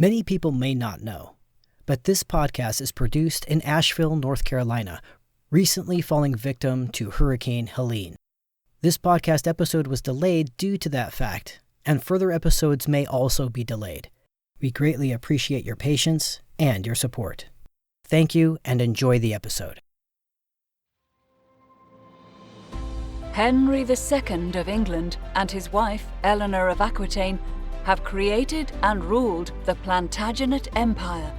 Many people may not know, but this podcast is produced in Asheville, North Carolina, recently falling victim to Hurricane Helene. This podcast episode was delayed due to that fact, and further episodes may also be delayed. We greatly appreciate your patience and your support. Thank you and enjoy the episode. Henry II of England and his wife, Eleanor of Aquitaine, have created and ruled the Plantagenet Empire,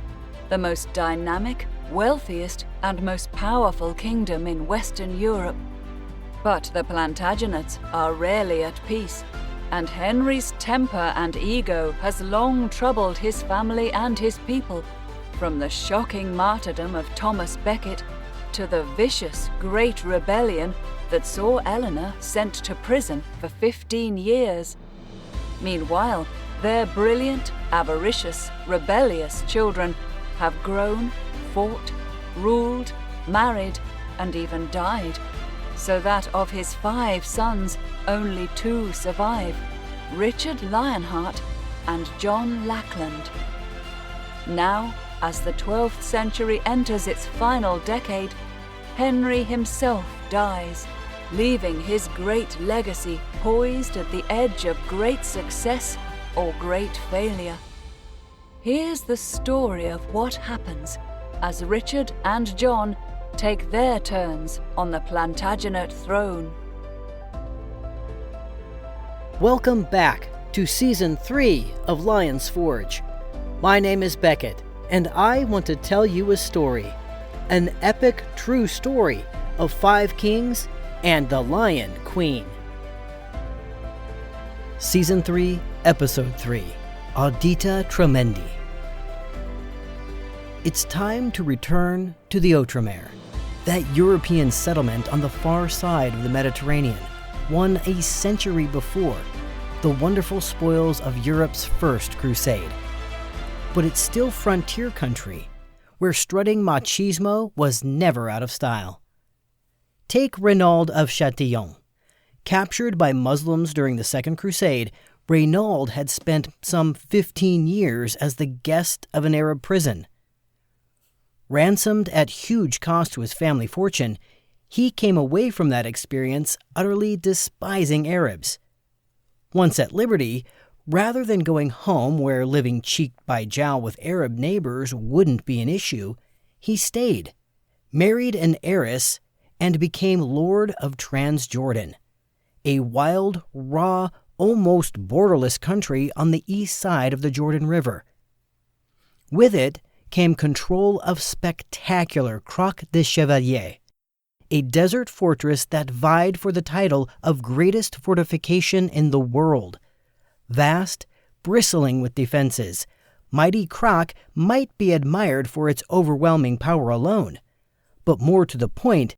the most dynamic, wealthiest, and most powerful kingdom in Western Europe. But the Plantagenets are rarely at peace, and Henry's temper and ego has long troubled his family and his people, from the shocking martyrdom of Thomas Becket to the vicious Great Rebellion that saw Eleanor sent to prison for 15 years. Meanwhile, their brilliant, avaricious, rebellious children have grown, fought, ruled, married, and even died, so that of his 5 sons, only 2 survive, Richard Lionheart and John Lackland. Now, as the 12th century enters its final decade, Henry himself dies, leaving his great legacy poised at the edge of great success or great failure. Here's the story of what happens as Richard and John take their turns on the Plantagenet throne. Welcome back to Season 3 of Lion's Forge. My name is Becket, and I want to tell you a story. An epic true story of 5 kings and the Lion Queen. Season 3, Episode 3, Audita Tremendi. It's time to return to the Outremer, that European settlement on the far side of the Mediterranean, won a century before the wonderful spoils of Europe's first crusade. But it's still frontier country, where strutting machismo was never out of style. Take Renaud of Châtillon. Captured by Muslims during the Second Crusade, Renaud had spent some 15 years as the guest of an Arab prison. Ransomed at huge cost to his family fortune, he came away from that experience utterly despising Arabs. Once at liberty, rather than going home where living cheek by jowl with Arab neighbors wouldn't be an issue, he stayed, married an heiress, and became Lord of Transjordan, a wild, raw, almost borderless country on the east side of the Jordan River. With it came control of spectacular Croix des Chevaliers, a desert fortress that vied for the title of greatest fortification in the world. Vast, bristling with defenses, mighty Croix might be admired for its overwhelming power alone, but more to the point,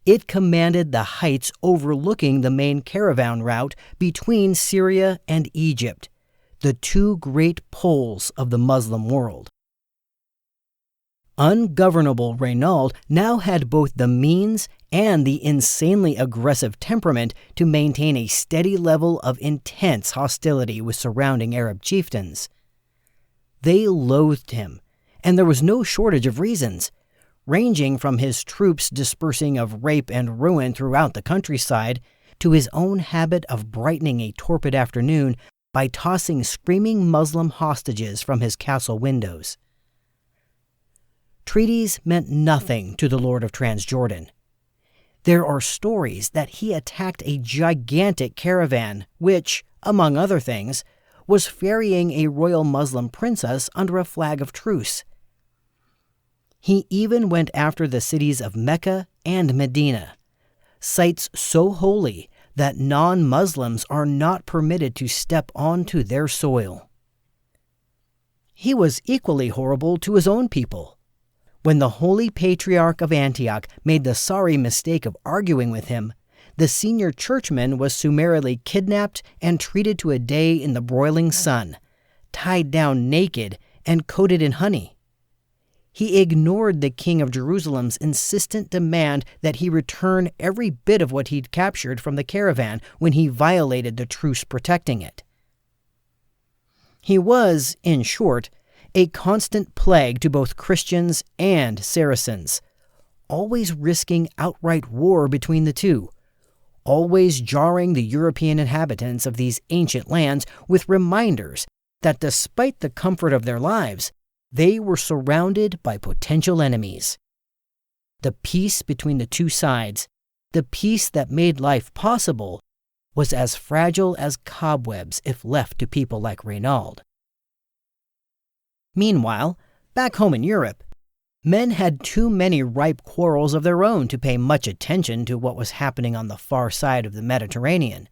it commanded the heights overlooking the main caravan route between Syria and Egypt, the 2 great poles of the Muslim world. Ungovernable Renaud now had both the means and the insanely aggressive temperament to maintain a steady level of intense hostility with surrounding Arab chieftains. They loathed him, and there was no shortage of reasons, ranging from his troops' dispersing of rape and ruin throughout the countryside to his own habit of brightening a torpid afternoon by tossing screaming Muslim hostages from his castle windows. Treaties meant nothing to the Lord of Transjordan. There are stories that he attacked a gigantic caravan which, among other things, was ferrying a royal Muslim princess under a flag of truce. He even went after the cities of Mecca and Medina, sites so holy that non-Muslims are not permitted to step onto their soil. He was equally horrible to his own people. When the Holy Patriarch of Antioch made the sorry mistake of arguing with him, the senior churchman was summarily kidnapped and treated to a day in the broiling sun, tied down naked and coated in honey. He ignored the king of Jerusalem's insistent demand that he return every bit of what he'd captured from the caravan when he violated the truce protecting it. He was, in short, a constant plague to both Christians and Saracens, always risking outright war between the two, always jarring the European inhabitants of these ancient lands with reminders that despite the comfort of their lives, they were surrounded by potential enemies. The peace between the two sides, the peace that made life possible, was as fragile as cobwebs if left to people like Reynald. Meanwhile, back home in Europe, men had too many ripe quarrels of their own to pay much attention to what was happening on the far side of the Mediterranean.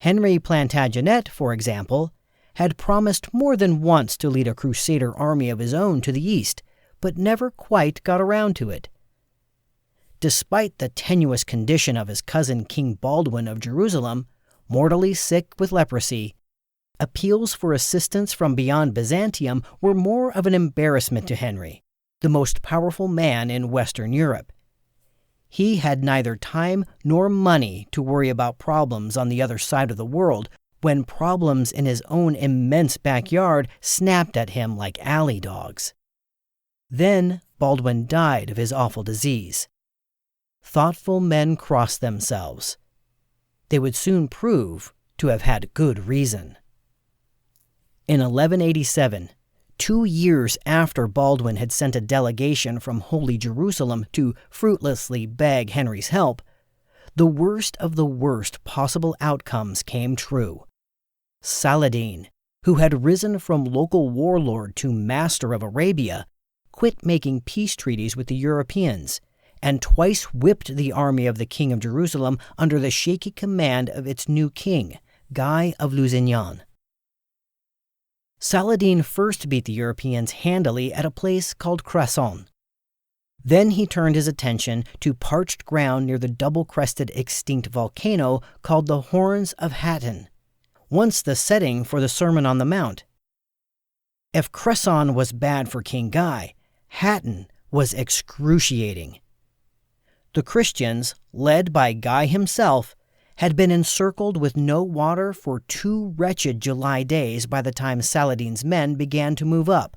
Henry Plantagenet, for example, had promised more than once to lead a crusader army of his own to the east, but never quite got around to it. Despite the tenuous condition of his cousin King Baldwin of Jerusalem, mortally sick with leprosy, appeals for assistance from beyond Byzantium were more of an embarrassment to Henry, the most powerful man in Western Europe. He had neither time nor money to worry about problems on the other side of the world when problems in his own immense backyard snapped at him like alley dogs. Then Baldwin died of his awful disease. Thoughtful men crossed themselves. They would soon prove to have had good reason. In 1187, 2 years after Baldwin had sent a delegation from Holy Jerusalem to fruitlessly beg Henry's help, the worst of the worst possible outcomes came true. Saladin, who had risen from local warlord to master of Arabia, quit making peace treaties with the Europeans, and twice whipped the army of the King of Jerusalem under the shaky command of its new king, Guy of Lusignan. Saladin first beat the Europeans handily at a place called Cresson. Then he turned his attention to parched ground near the double-crested extinct volcano called the Horns of Hattin, once the setting for the Sermon on the Mount. If Cresson was bad for King Guy, Hattin was excruciating. The Christians, led by Guy himself, had been encircled with no water for 2 wretched July days by the time Saladin's men began to move up.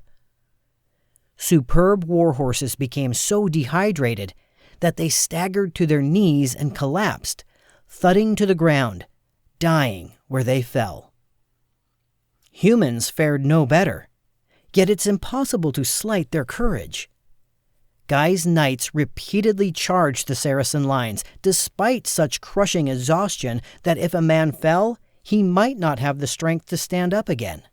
Superb war horses became so dehydrated that they staggered to their knees and collapsed, thudding to the ground, dying where they fell. Humans fared no better, yet it's impossible to slight their courage. Guy's knights repeatedly charged the Saracen lines, despite such crushing exhaustion that if a man fell, he might not have the strength to stand up again.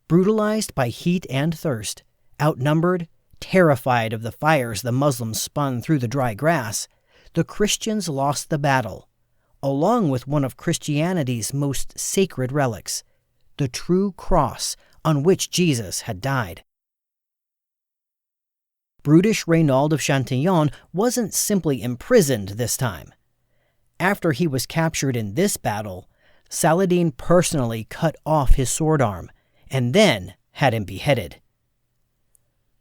Brutalized by heat and thirst, outnumbered, terrified of the fires the Muslims spun through the dry grass, the Christians lost the battle, along with one of Christianity's most sacred relics, the true cross on which Jesus had died. Brutish Reynald of Chatillon wasn't simply imprisoned this time. After he was captured in this battle, Saladin personally cut off his sword arm and then had him beheaded.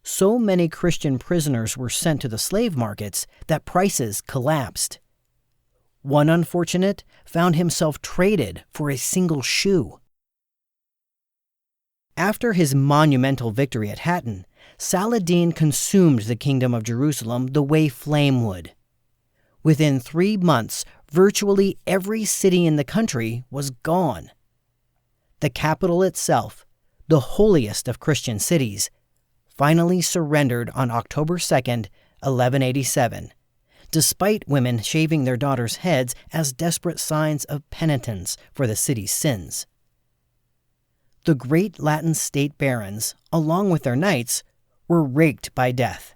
So many Christian prisoners were sent to the slave markets that prices collapsed. One unfortunate found himself traded for a single shoe. After his monumental victory at Hattin, Saladin consumed the kingdom of Jerusalem the way flame would. Within 3 months, virtually every city in the country was gone. The capital itself, the holiest of Christian cities, finally surrendered on October 2nd, 1187, despite women shaving their daughters' heads as desperate signs of penitence for the city's sins. The great Latin state barons, along with their knights, were raked by death.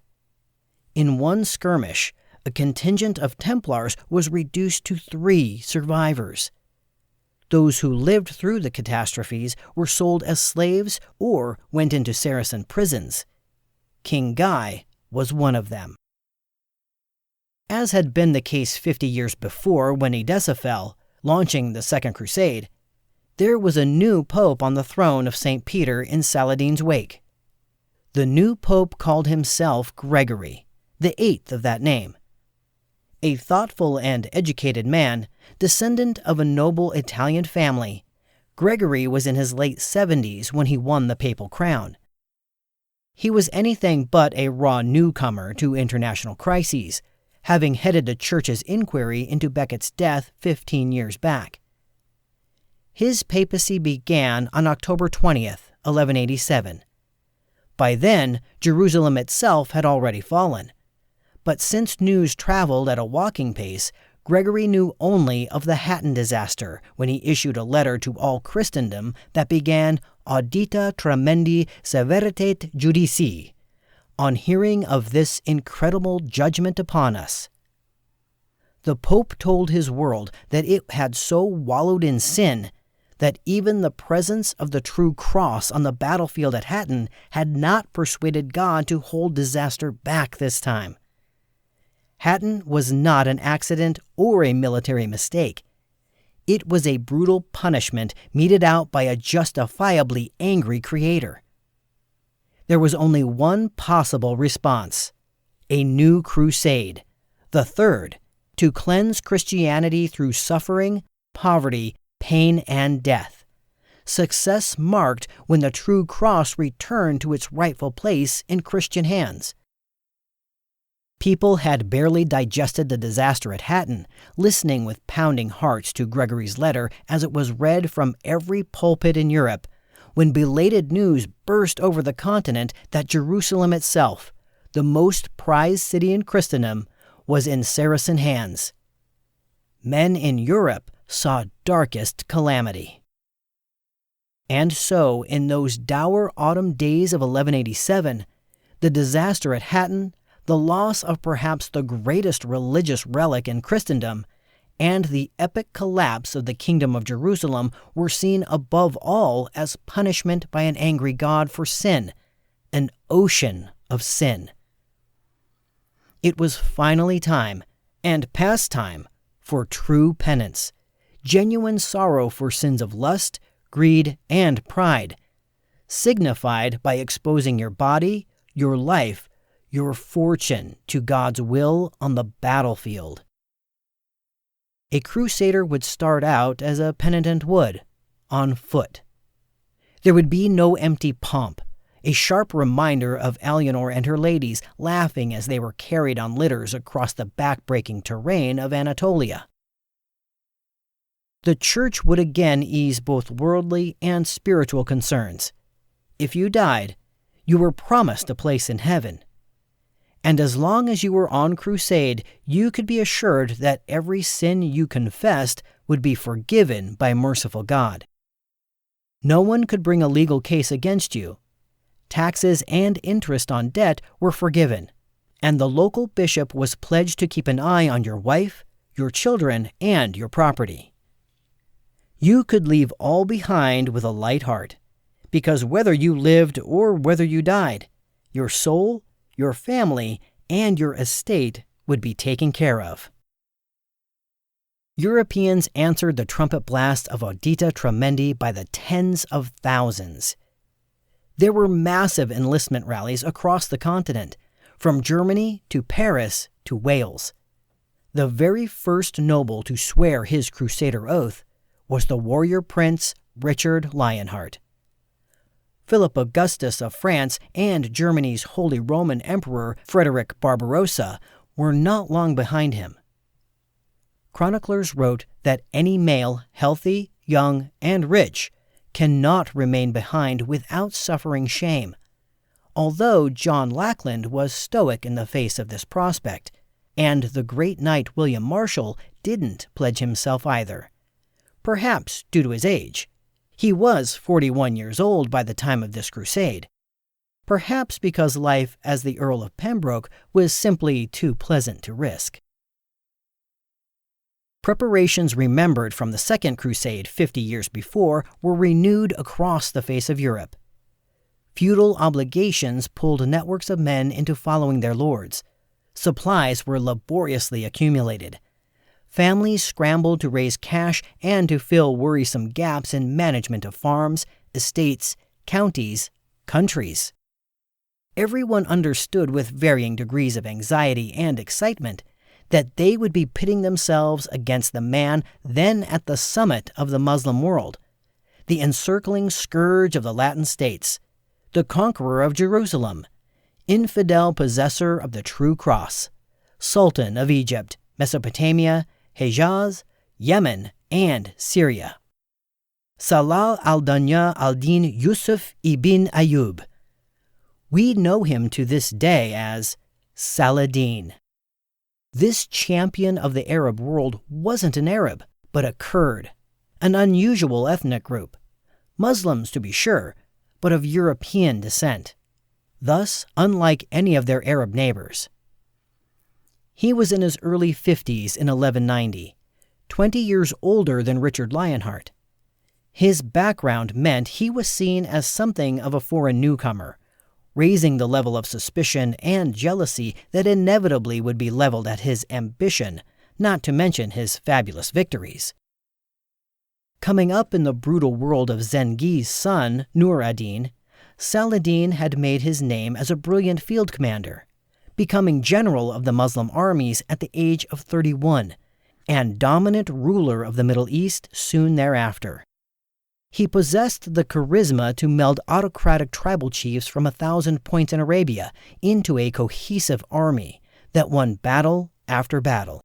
In one skirmish, a contingent of Templars was reduced to 3 survivors. Those who lived through the catastrophes were sold as slaves or went into Saracen prisons. King Guy was one of them. As had been the case 50 years before when Edessa fell, launching the Second Crusade, there was a new pope on the throne of St. Peter in Saladin's wake. The new pope called himself Gregory, the 8th of that name. A thoughtful and educated man, descendant of a noble Italian family, Gregory was in his late 70s when he won the papal crown. He was anything but a raw newcomer to international crises, having headed the Church's inquiry into Becket's death 15 years back. His papacy began on October 20th, 1187. By then, Jerusalem itself had already fallen. But since news traveled at a walking pace, Gregory knew only of the Hatton disaster when he issued a letter to all Christendom that began Audita Tremendi severitate judici, on hearing of this incredible judgment upon us. The Pope told his world that it had so wallowed in sin that even the presence of the true cross on the battlefield at Hatton had not persuaded God to hold disaster back this time. Hatton was not an accident or a military mistake. It was a brutal punishment meted out by a justifiably angry creator. There was only one possible response: a new crusade, the third, to cleanse Christianity through suffering, poverty, pain, and death. Success marked when the true cross returned to its rightful place in Christian hands. People had barely digested the disaster at Hatton, listening with pounding hearts to Gregory's letter as it was read from every pulpit in Europe, when belated news burst over the continent that Jerusalem itself, the most prized city in Christendom, was in Saracen hands. Men in Europe saw darkest calamity. And so, in those dour autumn days of 1187, the disaster at Hatton, the loss of perhaps the greatest religious relic in Christendom, and the epic collapse of the Kingdom of Jerusalem were seen above all as punishment by an angry God for sin, an ocean of sin. It was finally time, and past time, for true penance, genuine sorrow for sins of lust, greed, and pride, signified by exposing your body, your life, your fortune to God's will on the battlefield. A crusader would start out as a penitent would, on foot. There would be no empty pomp, a sharp reminder of Eleanor and her ladies laughing as they were carried on litters across the back-breaking terrain of Anatolia. The Church would again ease both worldly and spiritual concerns. If you died, you were promised a place in heaven. And as long as you were on crusade, you could be assured that every sin you confessed would be forgiven by merciful God. No one could bring a legal case against you. Taxes and interest on debt were forgiven, and the local bishop was pledged to keep an eye on your wife, your children, and your property. You could leave all behind with a light heart, because whether you lived or whether you died, your soul, your family, and your estate would be taken care of. Europeans answered the trumpet blast of Audita Tremendi by the tens of thousands. There were massive enlistment rallies across the continent, from Germany to Paris to Wales. The very first noble to swear his crusader oath was the warrior prince Richard Lionheart. Philip Augustus of France and Germany's Holy Roman Emperor Frederick Barbarossa were not long behind him. Chroniclers wrote that any male, healthy, young, and rich, cannot remain behind without suffering shame, although John Lackland was stoic in the face of this prospect, and the great knight William Marshall didn't pledge himself either, perhaps due to his age. He was 41 years old by the time of this crusade, perhaps because life as the Earl of Pembroke was simply too pleasant to risk. Preparations remembered from the Second Crusade 50 years before were renewed across the face of Europe. Feudal obligations pulled networks of men into following their lords. Supplies were laboriously accumulated. Families scrambled to raise cash and to fill worrisome gaps in management of farms, estates, counties, countries. Everyone understood with varying degrees of anxiety and excitement that they would be pitting themselves against the man then at the summit of the Muslim world, the encircling scourge of the Latin states, the conqueror of Jerusalem, infidel possessor of the true cross, Sultan of Egypt, Mesopotamia, Hejaz, Yemen, and Syria. Salah al-Dunya al-Din Yusuf ibn Ayyub. We know him to this day as Saladin. This champion of the Arab world wasn't an Arab, but a Kurd, an unusual ethnic group. Muslims, to be sure, but of European descent, thus unlike any of their Arab neighbors. He was in his early 50s in 1190, 20 years older than Richard Lionheart. His background meant he was seen as something of a foreign newcomer, raising the level of suspicion and jealousy that inevitably would be leveled at his ambition, not to mention his fabulous victories. Coming up in the brutal world of Zengi's son, Nur ad-Din, Saladin had made his name as a brilliant field commander, becoming general of the Muslim armies at the age of 31, and dominant ruler of the Middle East soon thereafter. He possessed the charisma to meld autocratic tribal chiefs from 1,000 points in Arabia into a cohesive army that won battle after battle.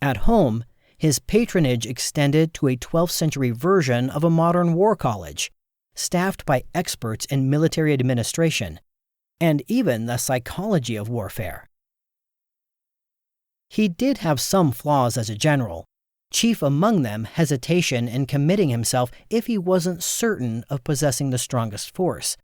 At home, his patronage extended to a 12th century version of a modern war college, staffed by experts in military administration, and even the psychology of warfare. He did have some flaws as a general, chief among them hesitation in committing himself if he wasn't certain of possessing the strongest force.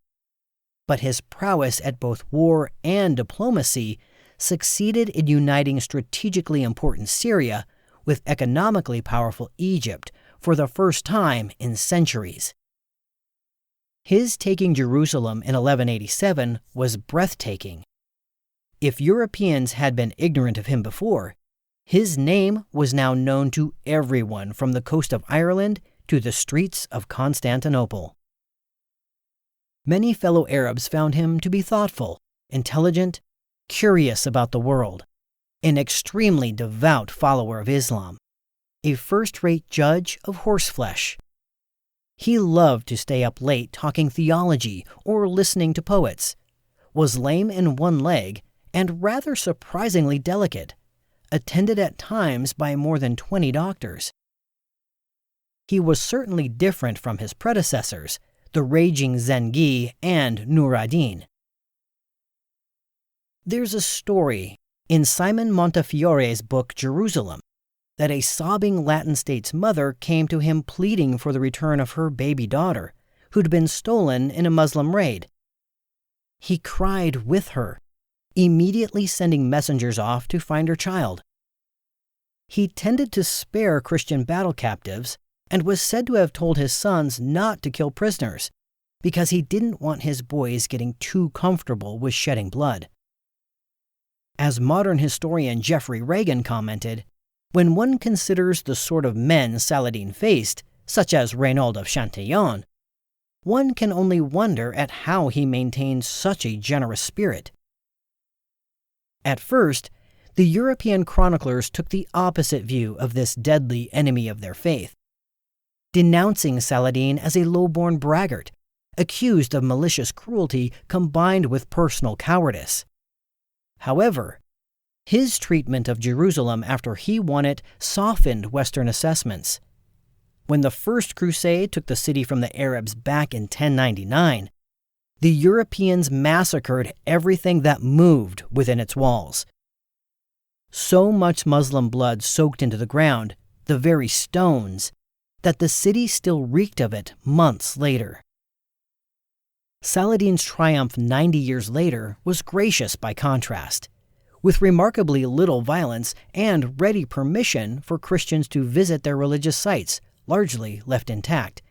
But his prowess at both war and diplomacy succeeded in uniting strategically important Syria with economically powerful Egypt for the first time in centuries. His taking Jerusalem in 1187 was breathtaking. If Europeans had been ignorant of him before, his name was now known to everyone from the coast of Ireland to the streets of Constantinople. Many fellow Arabs found him to be thoughtful, intelligent, curious about the world, an extremely devout follower of Islam, a first-rate judge of horseflesh. He loved to stay up late talking theology or listening to poets, was lame in one leg and rather surprisingly delicate, attended at times by more than 20 doctors. He was certainly different from his predecessors, the raging Zengi and Nur ad-Din. There's a story in Simon Montefiore's book Jerusalem that a sobbing Latin states mother came to him pleading for the return of her baby daughter, who'd been stolen in a Muslim raid. He cried with her, immediately sending messengers off to find her child. He tended to spare Christian battle captives and was said to have told his sons not to kill prisoners because he didn't want his boys getting too comfortable with shedding blood. As modern historian Jeffrey Reagan commented, when one considers the sort of men Saladin faced, such as Reynaud of Chatillon, one can only wonder at how he maintained such a generous spirit. At first, the European chroniclers took the opposite view of this deadly enemy of their faith, denouncing Saladin as a low-born braggart, accused of malicious cruelty combined with personal cowardice. However, his treatment of Jerusalem after he won it softened Western assessments. When the First Crusade took the city from the Arabs back in 1099, the Europeans massacred everything that moved within its walls. So much Muslim blood soaked into the ground, the very stones, that the city still reeked of it months later. Saladin's triumph 90 years later was gracious by contrast, with remarkably little violence and ready permission for Christians to visit their religious sites, largely left intact,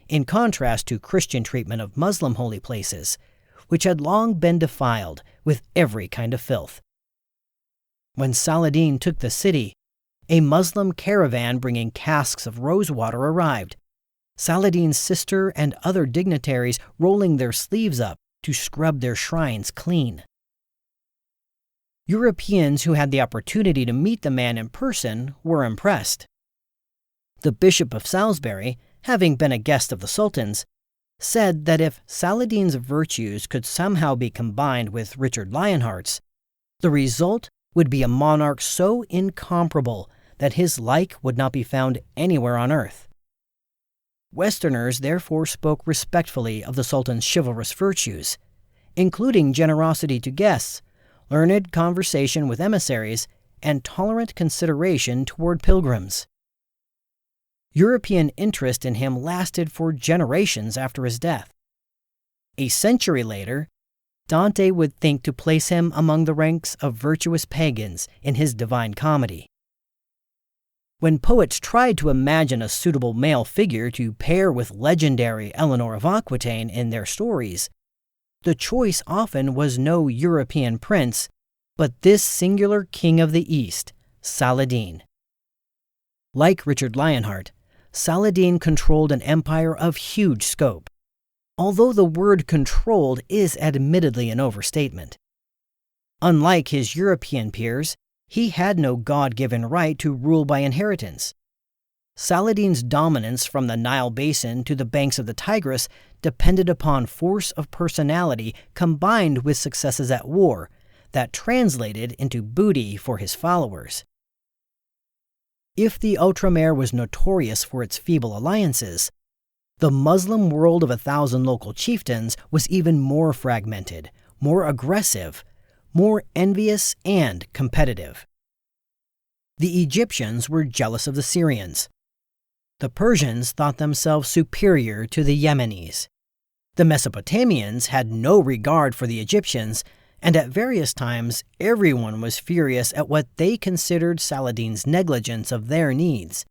in contrast to Christian treatment of Muslim holy places, which had long been defiled with every kind of filth. When Saladin took the city, a Muslim caravan bringing casks of rosewater arrived, Saladin's sister and other dignitaries rolling their sleeves up to scrub their shrines clean. Europeans who had the opportunity to meet the man in person were impressed. The Bishop of Salisbury, having been a guest of the Sultan's, said that if Saladin's virtues could somehow be combined with Richard Lionheart's, the result would be a monarch so incomparable that his like would not be found anywhere on earth. Westerners therefore spoke respectfully of the Sultan's chivalrous virtues, including generosity to guests, learned conversation with emissaries, and tolerant consideration toward pilgrims. European interest in him lasted for generations after his death. A century later, Dante would think to place him among the ranks of virtuous pagans in his Divine Comedy. When poets tried to imagine a suitable male figure to pair with legendary Eleanor of Aquitaine in their stories, the choice often was no European prince, but this singular king of the East, Saladin. Like Richard Lionheart, Saladin controlled an empire of huge scope, although the word controlled is admittedly an overstatement. Unlike his European peers, he had no God-given right to rule by inheritance. Saladin's dominance from the Nile basin to the banks of the Tigris depended upon force of personality combined with successes at war that translated into booty for his followers. If the Outremer was notorious for its feeble alliances, the Muslim world of 1,000 local chieftains was even more fragmented, more aggressive, more envious and competitive. The Egyptians were jealous of the Syrians. The Persians thought themselves superior to the Yemenis. The Mesopotamians had no regard for the Egyptians, and at various times everyone was furious at what they considered Saladin's negligence of their needs.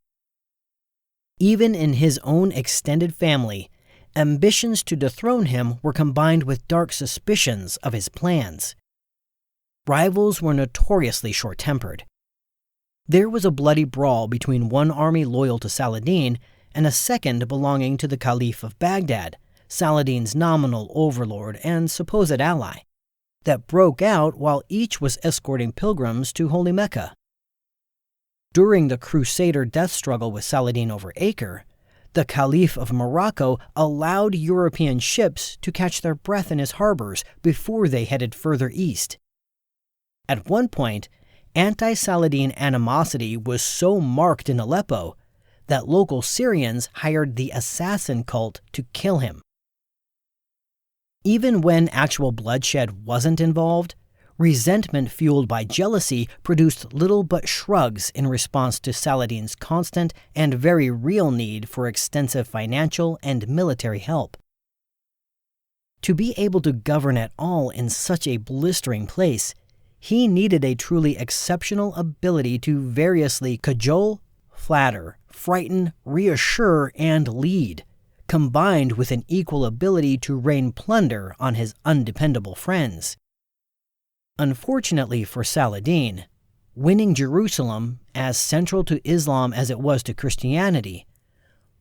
Even in his own extended family, ambitions to dethrone him were combined with dark suspicions of his plans. Rivals were notoriously short-tempered. There was a bloody brawl between one army loyal to Saladin and a second belonging to the Caliph of Baghdad, Saladin's nominal overlord and supposed ally, that broke out while each was escorting pilgrims to Holy Mecca. During the Crusader death struggle with Saladin over Acre, the Caliph of Morocco allowed European ships to catch their breath in his harbors before they headed further east. At one point, anti-Saladin animosity was so marked in Aleppo that local Syrians hired the assassin cult to kill him. Even when actual bloodshed wasn't involved, resentment fueled by jealousy produced little but shrugs in response to Saladin's constant and very real need for extensive financial and military help. To be able to govern at all in such a blistering place, he needed a truly exceptional ability to variously cajole, flatter, frighten, reassure, and lead, combined with an equal ability to rain plunder on his undependable friends. Unfortunately for Saladin, winning Jerusalem, as central to Islam as it was to Christianity,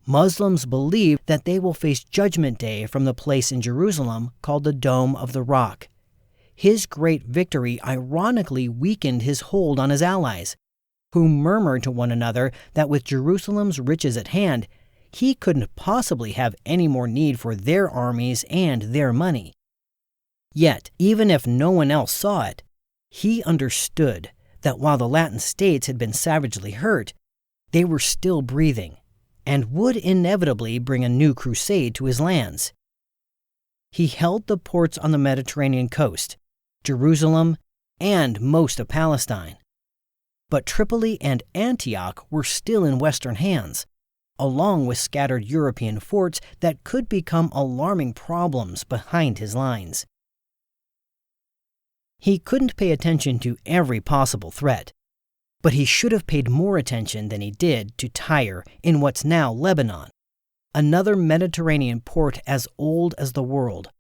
Muslims believe that they will face Judgment Day from the place in Jerusalem called the Dome of the Rock. His great victory ironically weakened his hold on his allies, who murmured to one another that with Jerusalem's riches at hand, he couldn't possibly have any more need for their armies and their money. Yet, even if no one else saw it, he understood that while the Latin states had been savagely hurt, they were still breathing, and would inevitably bring a new crusade to his lands. He held the ports on the Mediterranean coast, Jerusalem, and most of Palestine. But Tripoli and Antioch were still in Western hands, along with scattered European forts that could become alarming problems behind his lines. He couldn't pay attention to every possible threat, but he should have paid more attention than he did to Tyre in what's now Lebanon, another Mediterranean port as old as the world,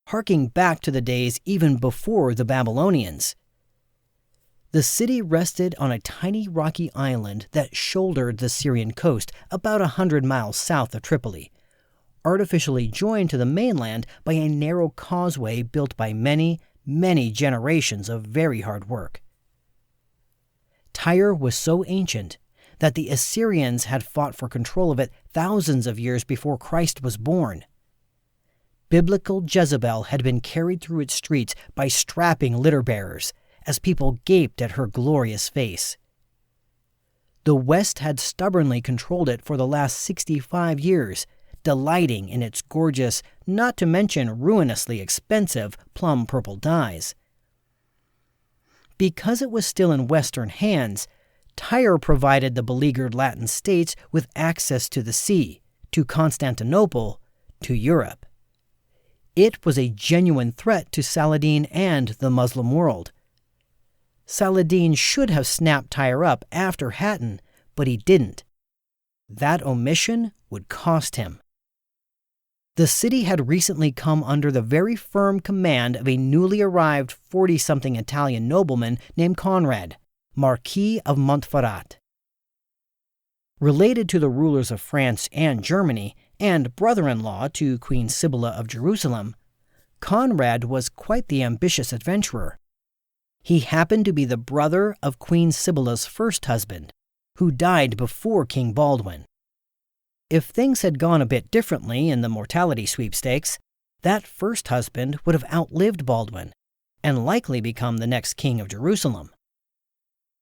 harking back to the days even before the Babylonians. The city rested on a tiny rocky island that shouldered the Syrian coast about 100 miles south of Tripoli, artificially joined to the mainland by a narrow causeway built by many, many generations of very hard work. Tyre was so ancient that the Assyrians had fought for control of it thousands of years before Christ was born. Biblical Jezebel had been carried through its streets by strapping litter bearers, as people gaped at her glorious face. The West had stubbornly controlled it for the last 65 years, delighting in its gorgeous, not to mention ruinously expensive, plum-purple dyes. Because it was still in Western hands, Tyre provided the beleaguered Latin states with access to the sea, to Constantinople, to Europe. It was a genuine threat to Saladin and the Muslim world. Saladin should have snapped Tyre up after Hattin, but he didn't. That omission would cost him. The city had recently come under the very firm command of a newly arrived 40-something Italian nobleman named Conrad, Marquis of Montferrat. Related to the rulers of France and Germany, and brother-in-law to Queen Sibylla of Jerusalem, Conrad was quite the ambitious adventurer. He happened to be the brother of Queen Sibylla's first husband, who died before King Baldwin. If things had gone a bit differently in the mortality sweepstakes, that first husband would have outlived Baldwin, and likely become the next king of Jerusalem.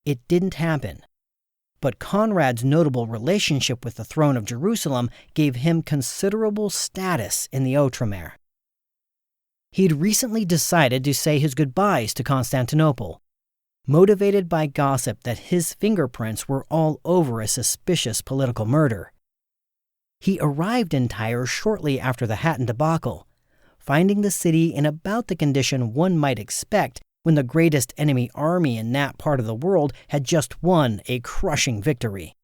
It didn't happen, but Conrad's notable relationship with the throne of Jerusalem gave him considerable status in the Outremer. He'd recently decided to say his goodbyes to Constantinople, motivated by gossip that his fingerprints were all over a suspicious political murder. He arrived in Tyre shortly after the Hattin debacle, finding the city in about the condition one might expect when the greatest enemy army in that part of the world had just won a crushing victory.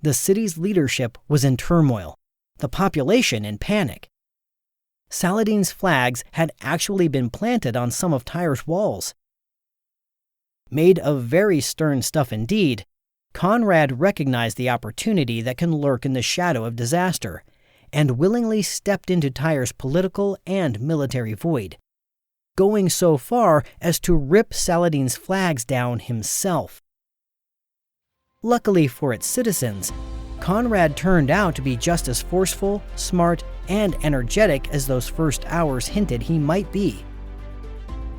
The city's leadership was in turmoil, the population in panic. Saladin's flags had actually been planted on some of Tyre's walls. Made of very stern stuff indeed, Conrad recognized the opportunity that can lurk in the shadow of disaster, and willingly stepped into Tyre's political and military void, going so far as to rip Saladin's flags down himself. Luckily for its citizens, Conrad turned out to be just as forceful, smart, and energetic as those first hours hinted he might be.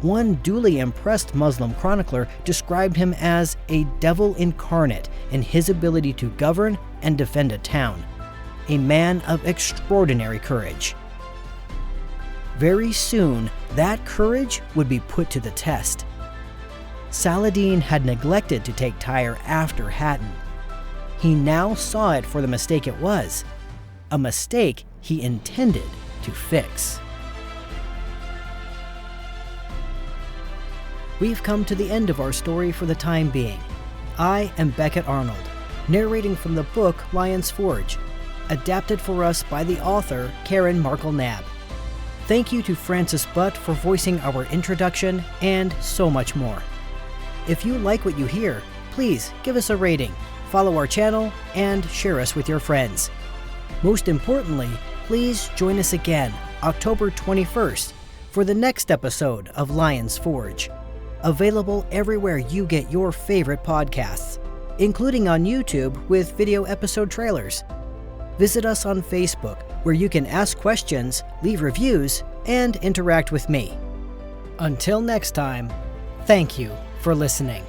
One duly impressed Muslim chronicler described him as a devil incarnate in his ability to govern and defend a town, a man of extraordinary courage. Very soon, that courage would be put to the test. Saladin had neglected to take Tyre after Hattin. He now saw it for the mistake it was, a mistake he intended to fix. We've come to the end of our story for the time being. I am Beckett Arnold, narrating from the book Lion's Forge, adapted for us by the author Karen Markle-Knabb. Thank you to Francis Butt for voicing our introduction, and so much more. If you like what you hear, please give us a rating, follow our channel, and share us with your friends. Most importantly, please join us again October 21st for the next episode of Lion's Forge, available everywhere you get your favorite podcasts, including on YouTube with video episode trailers. Visit us on Facebook, where you can ask questions, leave reviews, and interact with me. Until next time, thank you for listening.